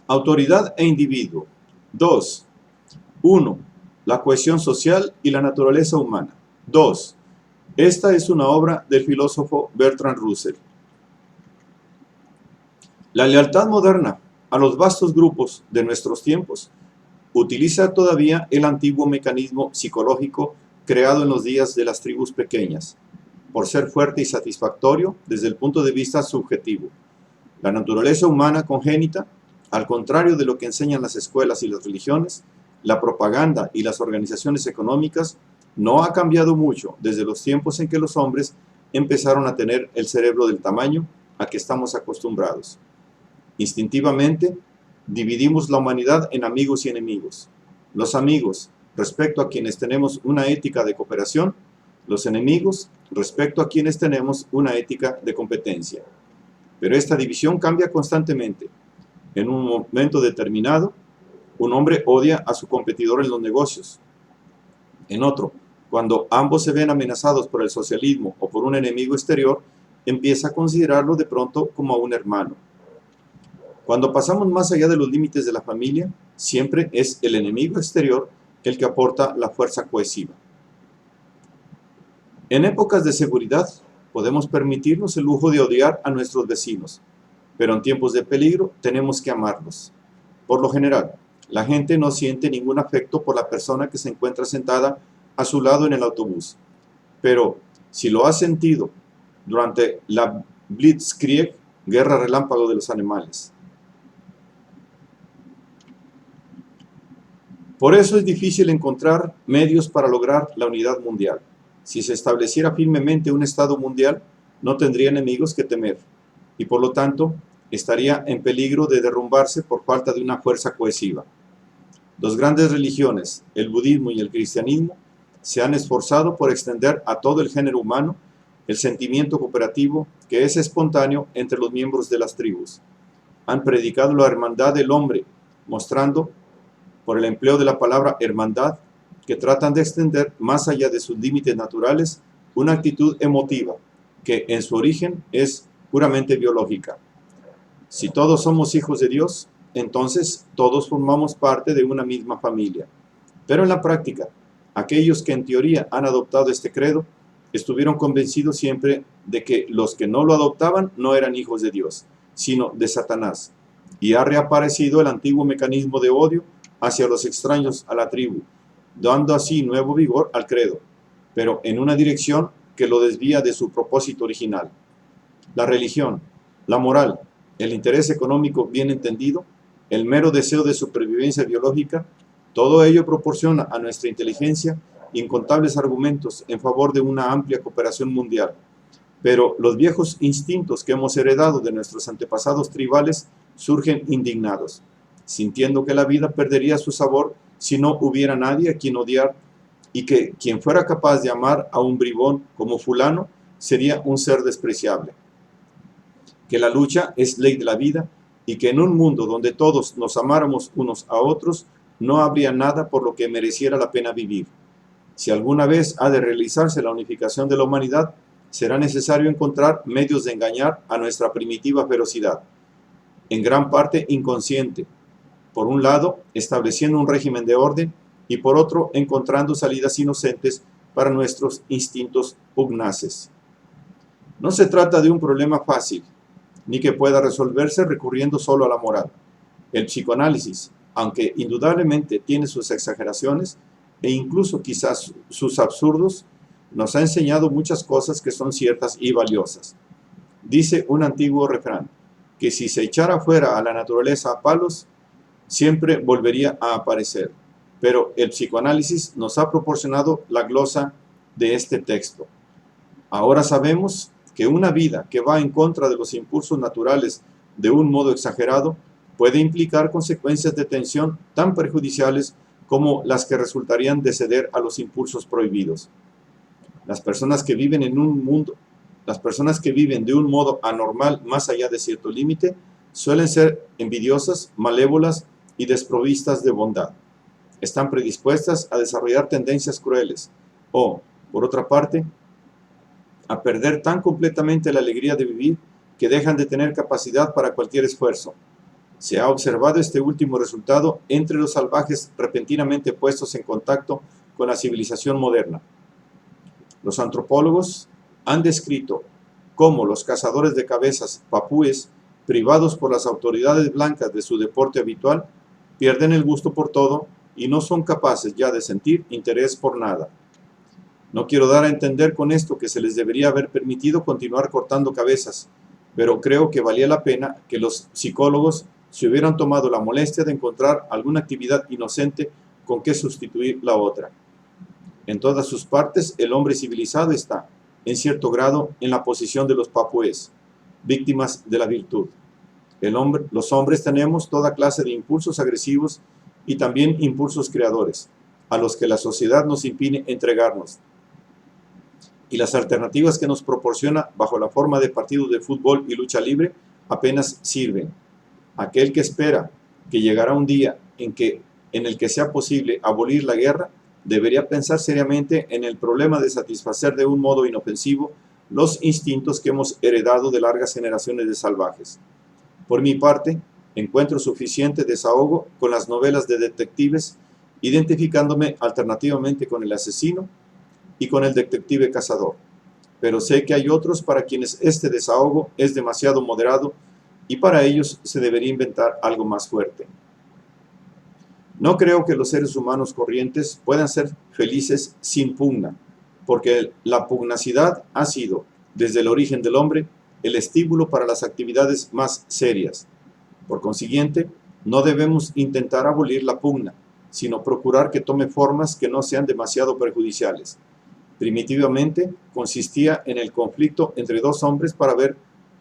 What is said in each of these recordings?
Autoridad e individuo. 2. 1. La cohesión social y la naturaleza humana. 2. Esta es una obra del filósofo Bertrand Russell. La lealtad moderna a los vastos grupos de nuestros tiempos utiliza todavía el antiguo mecanismo psicológico creado en los días de las tribus pequeñas, por ser fuerte y satisfactorio desde el punto de vista subjetivo. La naturaleza humana congénita, al contrario de lo que enseñan las escuelas y las religiones, la propaganda y las organizaciones económicas, no ha cambiado mucho desde los tiempos en que los hombres empezaron a tener el cerebro del tamaño a que estamos acostumbrados. Instintivamente, dividimos la humanidad en amigos y enemigos. Los amigos, respecto a quienes tenemos una ética de cooperación; los enemigos, respecto a quienes tenemos una ética de competencia. Pero esta división cambia constantemente. En un momento determinado, un hombre odia a su competidor en los negocios. En otro, cuando ambos se ven amenazados por el socialismo o por un enemigo exterior, empieza a considerarlo de pronto como a un hermano. Cuando pasamos más allá de los límites de la familia, siempre es el enemigo exterior el que aporta la fuerza cohesiva. En épocas de seguridad, podemos permitirnos el lujo de odiar a nuestros vecinos, pero en tiempos de peligro tenemos que amarlos. Por lo general, la gente no siente ningún afecto por la persona que se encuentra sentada a su lado en el autobús, pero si lo ha sentido durante la Blitzkrieg, guerra relámpago de los animales. Por eso es difícil encontrar medios para lograr la unidad mundial. Si se estableciera firmemente un Estado mundial, no tendría enemigos que temer, y por lo tanto estaría en peligro de derrumbarse por falta de una fuerza cohesiva. Dos grandes religiones, el budismo y el cristianismo, se han esforzado por extender a todo el género humano el sentimiento cooperativo que es espontáneo entre los miembros de las tribus. Han predicado la hermandad del hombre, mostrando, por el empleo de la palabra hermandad, que tratan de extender más allá de sus límites naturales una actitud emotiva, que en su origen es puramente biológica. Si todos somos hijos de Dios, entonces todos formamos parte de una misma familia. Pero en la práctica, aquellos que en teoría han adoptado este credo, estuvieron convencidos siempre de que los que no lo adoptaban no eran hijos de Dios, sino de Satanás, y ha reaparecido el antiguo mecanismo de odio hacia los extraños a la tribu, dando así nuevo vigor al credo, pero en una dirección que lo desvía de su propósito original. La religión, la moral, el interés económico bien entendido, el mero deseo de supervivencia biológica, todo ello proporciona a nuestra inteligencia incontables argumentos en favor de una amplia cooperación mundial. Pero los viejos instintos que hemos heredado de nuestros antepasados tribales surgen indignados, sintiendo que la vida perdería su sabor si no hubiera nadie a quien odiar, y que quien fuera capaz de amar a un bribón como fulano sería un ser despreciable. Que la lucha es ley de la vida, y que en un mundo donde todos nos amáramos unos a otros, no habría nada por lo que mereciera la pena vivir. Si alguna vez ha de realizarse la unificación de la humanidad, será necesario encontrar medios de engañar a nuestra primitiva ferocidad, en gran parte inconsciente, por un lado, estableciendo un régimen de orden, y por otro, encontrando salidas inocentes para nuestros instintos pugnaces. No se trata de un problema fácil, ni que pueda resolverse recurriendo solo a la moral. El psicoanálisis, aunque indudablemente tiene sus exageraciones, e incluso quizás sus absurdos, nos ha enseñado muchas cosas que son ciertas y valiosas. Dice un antiguo refrán, que si se echara fuera a la naturaleza a palos, siempre volvería a aparecer. Pero el psicoanálisis nos ha proporcionado la glosa de este texto. Ahora sabemos que una vida que va en contra de los impulsos naturales de un modo exagerado puede implicar consecuencias de tensión tan perjudiciales como las que resultarían de ceder a los impulsos prohibidos. Las personas que viven de un modo anormal más allá de cierto límite suelen ser envidiosas, malévolas y desprovistas de bondad. Están predispuestas a desarrollar tendencias crueles o, por otra parte, a perder tan completamente la alegría de vivir que dejan de tener capacidad para cualquier esfuerzo. Se ha observado este último resultado entre los salvajes repentinamente puestos en contacto con la civilización moderna. Los antropólogos han descrito cómo los cazadores de cabezas papúes, privados por las autoridades blancas de su deporte habitual, pierden el gusto por todo y no son capaces ya de sentir interés por nada. No quiero dar a entender con esto que se les debería haber permitido continuar cortando cabezas, pero creo que valía la pena que los psicólogos se hubieran tomado la molestia de encontrar alguna actividad inocente con que sustituir la otra. En todas sus partes, el hombre civilizado está, en cierto grado, en la posición de los papúes, víctimas de la virtud. Los hombres tenemos toda clase de impulsos agresivos y también impulsos creadores, a los que la sociedad nos impide entregarnos. Y las alternativas que nos proporciona bajo la forma de partidos de fútbol y lucha libre apenas sirven. Aquel que espera que llegará un día en el que sea posible abolir la guerra, debería pensar seriamente en el problema de satisfacer de un modo inofensivo los instintos que hemos heredado de largas generaciones de salvajes. Por mi parte, encuentro suficiente desahogo con las novelas de detectives, identificándome alternativamente con el asesino y con el detective cazador. Pero sé que hay otros para quienes este desahogo es demasiado moderado y para ellos se debería inventar algo más fuerte. No creo que los seres humanos corrientes puedan ser felices sin pugna, porque la pugnacidad ha sido, desde el origen del hombre, el estímulo para las actividades más serias. Por consiguiente, no debemos intentar abolir la pugna, sino procurar que tome formas que no sean demasiado perjudiciales. Primitivamente, consistía en el conflicto entre dos hombres para ver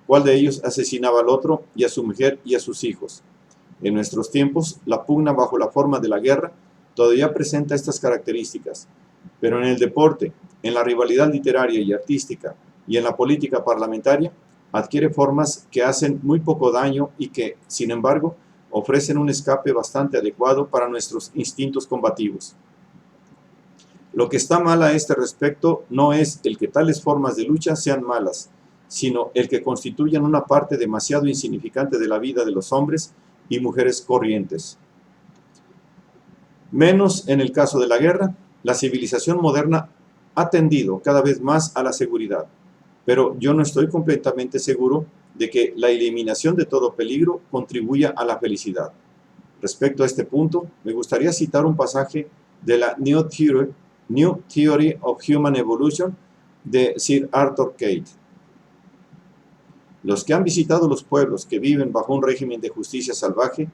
cuál de ellos asesinaba al otro y a su mujer y a sus hijos. En nuestros tiempos, la pugna bajo la forma de la guerra todavía presenta estas características, pero en el deporte, en la rivalidad literaria y artística y en la política parlamentaria, adquiere formas que hacen muy poco daño y que, sin embargo, ofrecen un escape bastante adecuado para nuestros instintos combativos. Lo que está mal a este respecto no es el que tales formas de lucha sean malas, sino el que constituyan una parte demasiado insignificante de la vida de los hombres y mujeres corrientes. Menos en el caso de la guerra, la civilización moderna ha tendido cada vez más a la seguridad, pero yo no estoy completamente seguro de que la eliminación de todo peligro contribuya a la felicidad. Respecto a este punto, me gustaría citar un pasaje de la New Theory of Human Evolution de Sir Arthur Keith. Los que han visitado los pueblos que viven bajo un régimen de justicia salvaje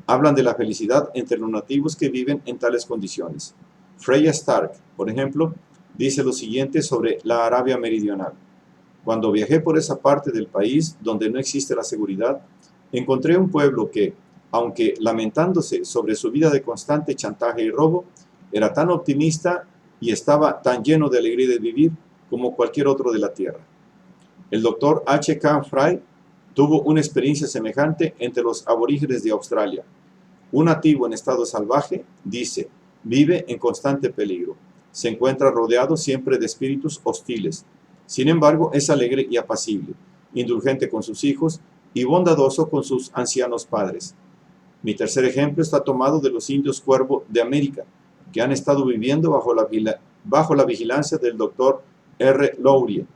hablan de la felicidad entre los nativos que viven en tales condiciones. Freya Stark, por ejemplo, dice lo siguiente sobre la Arabia Meridional. Cuando viajé por esa parte del país donde no existe la seguridad, encontré un pueblo que, aunque lamentándose sobre su vida de constante chantaje y robo, era tan optimista y estaba tan lleno de alegría de vivir como cualquier otro de la tierra. El doctor H. K. Fry tuvo una experiencia semejante entre los aborígenes de Australia. Un nativo en estado salvaje, dice, vive en constante peligro. Se encuentra rodeado siempre de espíritus hostiles. Sin embargo, es alegre y apacible, indulgente con sus hijos y bondadoso con sus ancianos padres. Mi tercer ejemplo está tomado de los indios cuervo de América, que han estado viviendo bajo la vigilancia del doctor R. Lowrie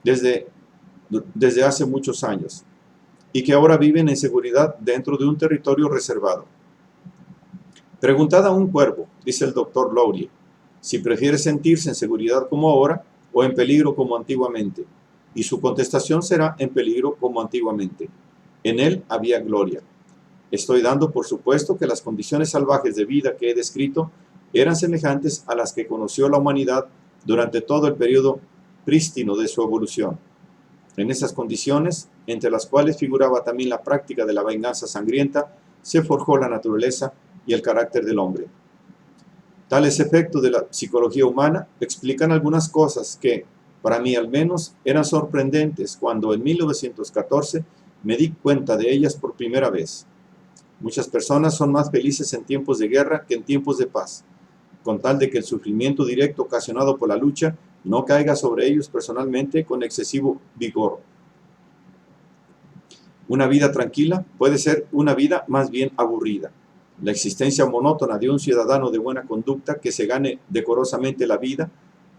desde hace muchos años, y que ahora viven en seguridad dentro de un territorio reservado. Preguntad a un cuervo, dice el doctor Lowrie, si prefiere sentirse en seguridad como ahora o en peligro como antiguamente, y su contestación será en peligro como antiguamente. En él había gloria. Estoy dando por supuesto que las condiciones salvajes de vida que he descrito eran semejantes a las que conoció la humanidad durante todo el periodo prístino de su evolución. En esas condiciones, entre las cuales figuraba también la práctica de la venganza sangrienta, se forjó la naturaleza y el carácter del hombre. Tales efectos de la psicología humana explican algunas cosas que, para mí al menos, eran sorprendentes cuando en 1914 me di cuenta de ellas por primera vez. Muchas personas son más felices en tiempos de guerra que en tiempos de paz, con tal de que el sufrimiento directo ocasionado por la lucha no caiga sobre ellos personalmente con excesivo vigor. Una vida tranquila puede ser una vida más bien aburrida. La existencia monótona de un ciudadano de buena conducta que se gane decorosamente la vida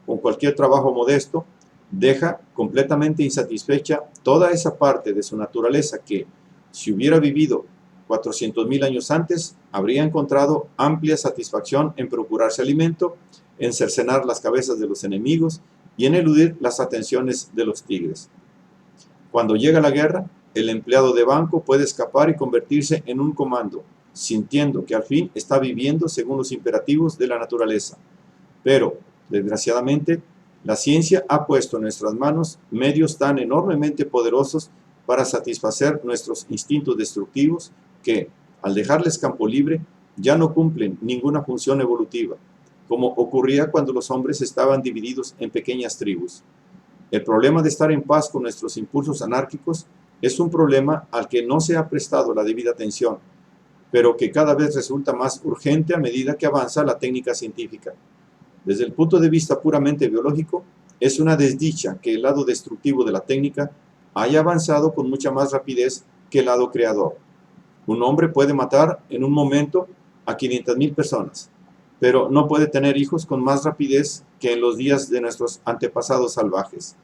con cualquier trabajo modesto deja completamente insatisfecha toda esa parte de su naturaleza que, si hubiera vivido 400.000 años antes, habría encontrado amplia satisfacción en procurarse alimento, en cercenar las cabezas de los enemigos y en eludir las atenciones de los tigres. Cuando llega la guerra, el empleado de banco puede escapar y convertirse en un comando, sintiendo que al fin está viviendo según los imperativos de la naturaleza. Pero, desgraciadamente, la ciencia ha puesto en nuestras manos medios tan enormemente poderosos para satisfacer nuestros instintos destructivos que, al dejarles campo libre, ya no cumplen ninguna función evolutiva, como ocurría cuando los hombres estaban divididos en pequeñas tribus. El problema de estar en paz con nuestros impulsos anárquicos es un problema al que no se ha prestado la debida atención, pero que cada vez resulta más urgente a medida que avanza la técnica científica. Desde el punto de vista puramente biológico, es una desdicha que el lado destructivo de la técnica haya avanzado con mucha más rapidez que el lado creador. Un hombre puede matar en un momento a 500.000 personas, pero no puede tener hijos con más rapidez que en los días de nuestros antepasados salvajes.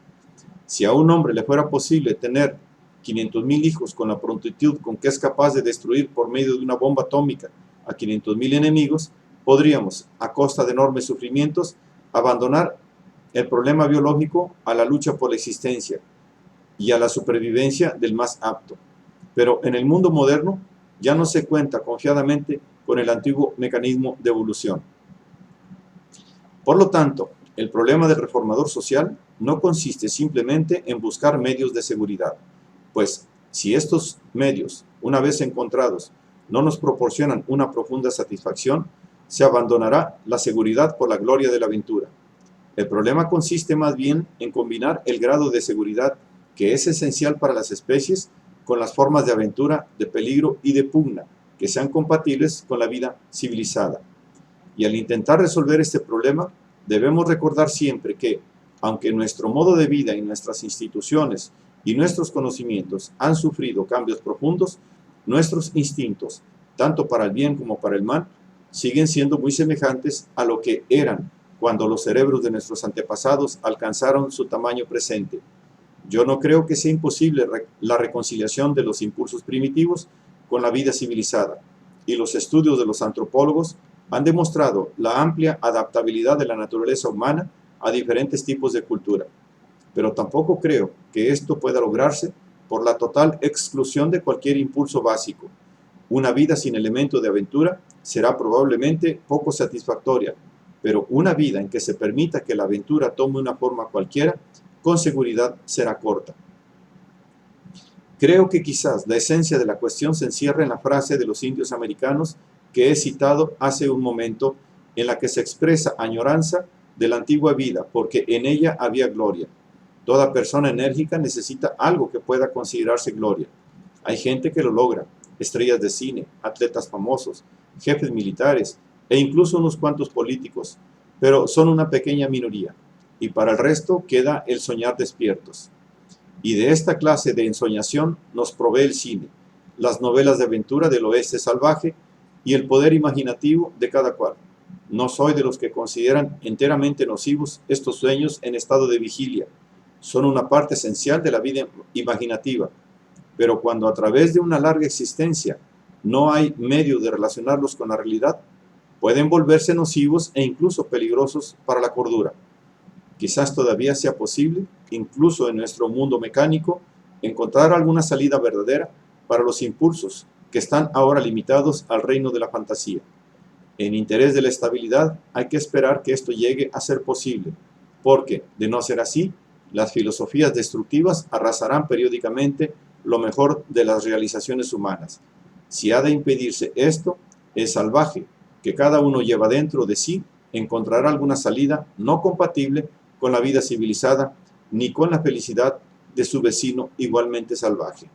Si a un hombre le fuera posible tener 500.000 hijos con la prontitud con que es capaz de destruir por medio de una bomba atómica a 500.000 enemigos, podríamos, a costa de enormes sufrimientos, abandonar el problema biológico a la lucha por la existencia y a la supervivencia del más apto. Pero en el mundo moderno ya no se cuenta confiadamente con el antiguo mecanismo de evolución. Por lo tanto, el problema del reformador social no consiste simplemente en buscar medios de seguridad, pues si estos medios, una vez encontrados, no nos proporcionan una profunda satisfacción, se abandonará la seguridad por la gloria de la aventura. El problema consiste más bien en combinar el grado de seguridad que es esencial para las especies con las formas de aventura, de peligro y de pugna que sean compatibles con la vida civilizada. Y al intentar resolver este problema, debemos recordar siempre que, aunque nuestro modo de vida y nuestras instituciones y nuestros conocimientos han sufrido cambios profundos, nuestros instintos, tanto para el bien como para el mal, siguen siendo muy semejantes a lo que eran cuando los cerebros de nuestros antepasados alcanzaron su tamaño presente. Yo no creo que sea imposible la reconciliación de los impulsos primitivos con la vida civilizada, y los estudios de los antropólogos han demostrado la amplia adaptabilidad de la naturaleza humana a diferentes tipos de cultura. Pero tampoco creo que esto pueda lograrse por la total exclusión de cualquier impulso básico. Una vida sin elemento de aventura será probablemente poco satisfactoria, pero una vida en que se permita que la aventura tome una forma cualquiera, con seguridad será corta. Creo que quizás la esencia de la cuestión se encierra en la frase de los indios americanos que he citado hace un momento, en la que se expresa añoranza de la antigua vida, porque en ella había gloria. Toda persona enérgica necesita algo que pueda considerarse gloria. Hay gente que lo logra, estrellas de cine, atletas famosos, jefes militares e incluso unos cuantos políticos, pero son una pequeña minoría, y para el resto queda el soñar despiertos. Y de esta clase de ensoñación nos provee el cine, las novelas de aventura del oeste salvaje y el poder imaginativo de cada cual. No soy de los que consideran enteramente nocivos estos sueños en estado de vigilia. Son una parte esencial de la vida imaginativa, pero cuando a través de una larga existencia no hay medio de relacionarlos con la realidad, pueden volverse nocivos e incluso peligrosos para la cordura. Quizás todavía sea posible, incluso en nuestro mundo mecánico, encontrar alguna salida verdadera para los impulsos que están ahora limitados al reino de la fantasía. En interés de la estabilidad, hay que esperar que esto llegue a ser posible, porque, de no ser así, las filosofías destructivas arrasarán periódicamente lo mejor de las realizaciones humanas. Si ha de impedirse esto, el salvaje que cada uno lleva dentro de sí encontrará alguna salida no compatible con la vida civilizada ni con la felicidad de su vecino igualmente salvaje.